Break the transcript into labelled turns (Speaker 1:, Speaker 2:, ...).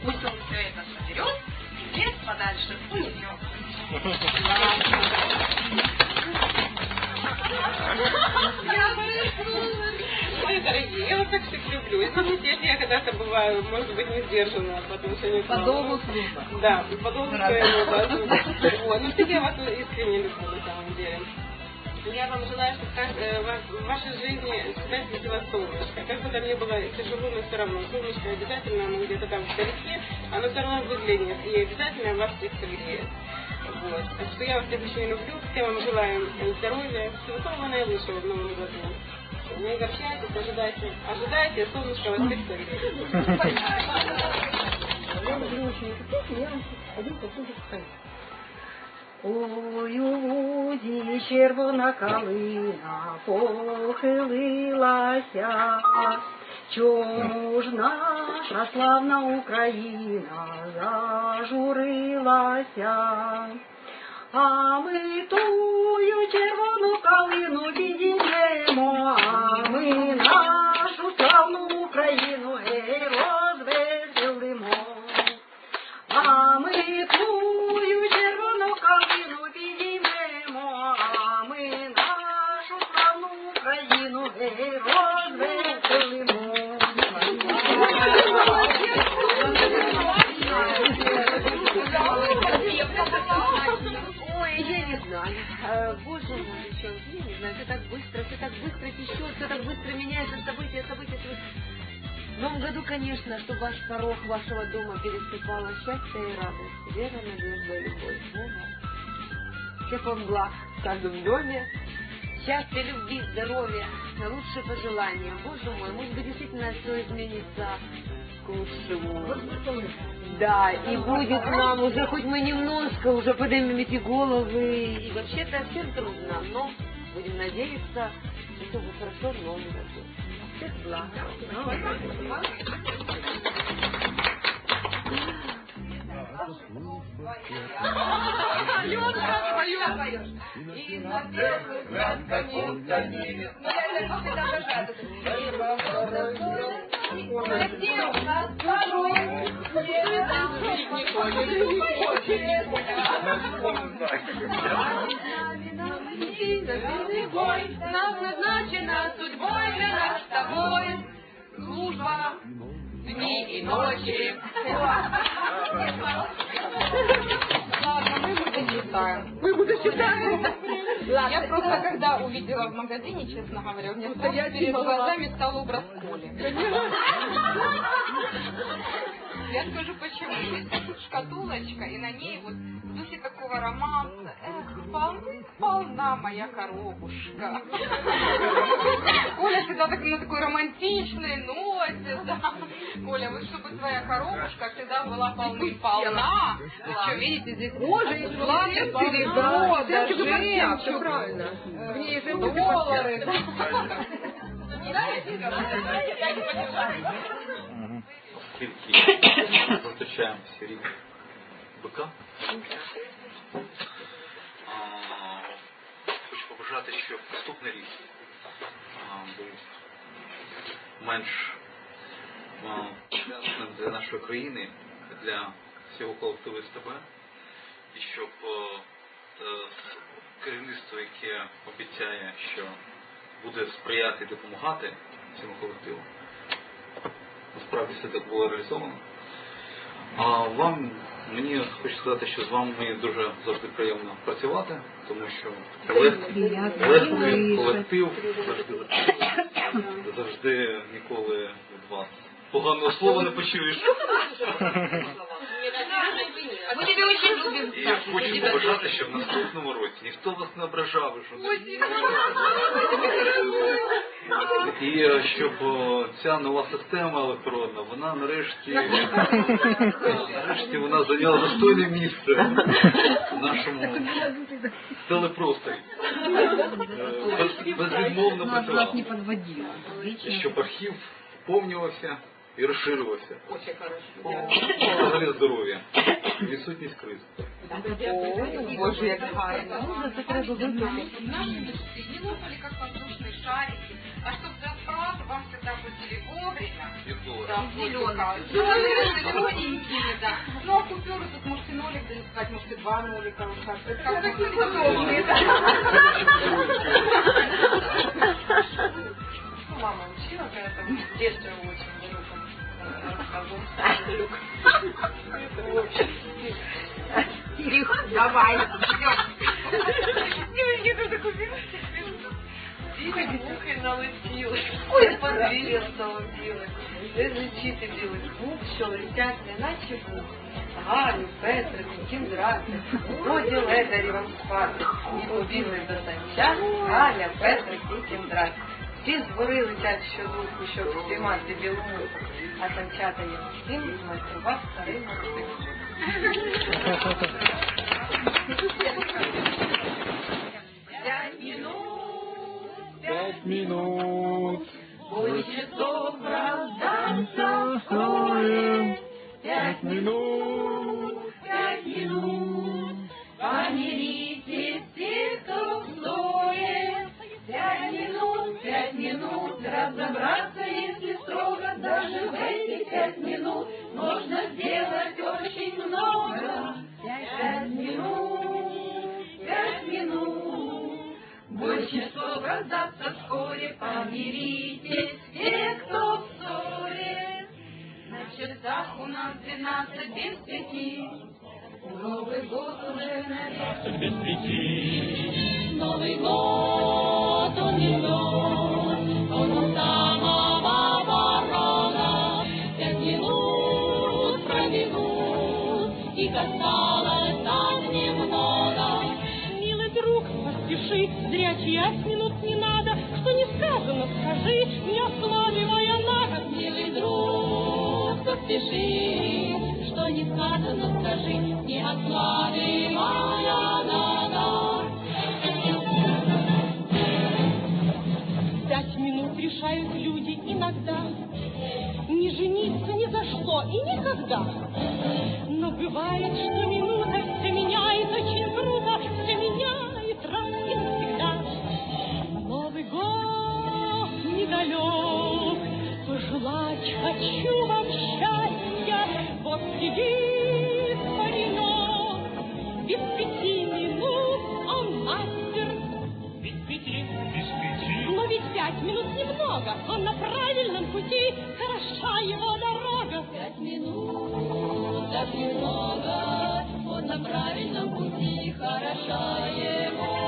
Speaker 1: Пусть он все это соберет и лес подальше унесет.
Speaker 2: Мои дорогие, я вас так всех люблю. Извините, если я когда-то бываю, может быть, не сдержана по отношению к вам.
Speaker 3: По долгу службы.
Speaker 2: Да, по долгу своему даже. Вот. Но все-таки я вас искренне люблю, на самом деле. Я вам желаю, чтобы в вашей жизни всегда светило солнышко. Как бы там ни было тяжело, но все равно солнышко обязательно, оно где-то там вдалеке, оно все равно выглянет и обязательно вас всех согреет. Вот. Так что я вас всех очень люблю, всем вам желаю здоровья, всего самого наилучшего в новом году. Не огорчайтесь, ожидайте, солнышко вас всех согреет.
Speaker 3: Я люблю очень эту песню, я вам один послушать скажу. Ой, у лузі червона калина похилилася, чому ж наша славна Україна зажурилася? А ми тую червону калину підіймемо, а ми нашу славну Україну гей розвеселимо. А ми тую червону калину підіймемо, а ми нашу славну Україну гей розвеселимо.
Speaker 4: Ой, я не знаю. Боже мой, еще я не знаю, все так быстро течет, все так быстро меняется, события. В Новом году, конечно, чтобы ваш порог вашего дома пересыпало счастье и радость, вера, надежда и любовь. Всех вам благ в каждом доме, счастья, любви, здоровья, лучшие пожелания. Боже мой, может быть, действительно все изменится к лучшему. Да, и будет нам уже, хоть мы немножко уже поднимем эти головы, и вообще-то всем трудно, но будем надеяться, что все будет хорошо в Новом году. Всех благ.
Speaker 1: И на первый взгляд кому-то не нам назначена судьбой для нас с тобой служба дни и ночи. Ладно, мы будем Я просто когда увидела в магазине, честно говоря, у меня сразу перед глазами стал образ Коли. Я скажу почему. Здесь шкатулочка, и на ней вот в духе такого романса. Эх, полна моя коробушка. Коля всегда на такой романтичной ноте, да. Коля, вот чтобы твоя коробушка всегда была полна. Вы что, видите, здесь кожа, и платье, серебро, да, жемчуг.
Speaker 3: Правильно.
Speaker 1: В ней же доллары.
Speaker 5: Зустрічаємо серію бика. Хочу побажати, щоб наступний рік був менш для нашої країни, для всього колективу СТБ, і щоб керівництво, яке обіцяє, що буде сприяти і допомагати цьому колективу, насправді все так було реалізовано. А вам, мені хочу сказати, що з вами дуже завжди приємно працювати, тому що легкий колектив, завжди ніколи від вас поганого слова не почуєш.
Speaker 1: Мы тебя очень любим.
Speaker 5: І хочу побажати, щоб в наступному році ніхто вас не ображав. І щоб ця нова система електронна, вона нарешті вона зайняла достойне місце в нашому телепросторі. Безвідмовно працювала. Щоб архів поповнювався і розширювався. Взагалі здоров'я. Відсутність криз.
Speaker 1: Боже, як гарно. Наши мечты не лопали, как воздушные шарики, а чтобы зарплату вам всегда платили вовремя.
Speaker 5: Від долара.
Speaker 1: Да, зелененькие.
Speaker 2: 2 нулика в конце.
Speaker 1: Как такие удобные.
Speaker 2: Мама учила, поэтому в детстве очень далеком рассказывала. Это очень.
Speaker 4: Ирих, давай.
Speaker 2: Девочки, ты так убилась? Дима мухой налетела.
Speaker 4: Ой, подвес долбилась. Лежичити білий звук, що летять неначе вух. Галю, Петрик, Кіндрати, годі ледарівам спати. І побігли до танця Галя, Петрик і Кіндрати. Всі з гори летять щодуху, щоб спіймати білу муху. А танчата їм всім змайстрував старий Максим.
Speaker 6: 5 минут.
Speaker 4: Бой часов раздался вскоре.
Speaker 6: 5 минут.
Speaker 4: 5 минут. Помиритесь все, кто в ссоре. 5 минут, разобраться, если строго, даже в эти 5 минут можно сделать очень много. 5 минут, бой часов раздастся вскоре, помиритесь все, кто в ссоре. На часах у нас 12 без 5. Новый год уже на
Speaker 6: 5.
Speaker 4: Новый год, он идет, он у самого порога. 5 минут пробегут, и осталось так немного.
Speaker 7: Милый друг, поспеши, зря 5 минут не надо, что не сказано, скажи, не откладывая на год.
Speaker 4: Милый друг, поспеши, что не сказано, скажи, не откладывая на год.
Speaker 7: 5 минут решают люди иногда не жениться ни за что и никогда. Но бывает, что минута все меняет очень круто, все меняет раз и навсегда. Новый год недалек, пожелать хочу вам счастья. Вот сидит паренек, без 5 минут он мастер.
Speaker 6: Без 5.
Speaker 7: Но ведь 5 минут немного, он на правильном пути, хороша его дорога.
Speaker 4: 5 минут, так немного, он на правильном пути, хороша его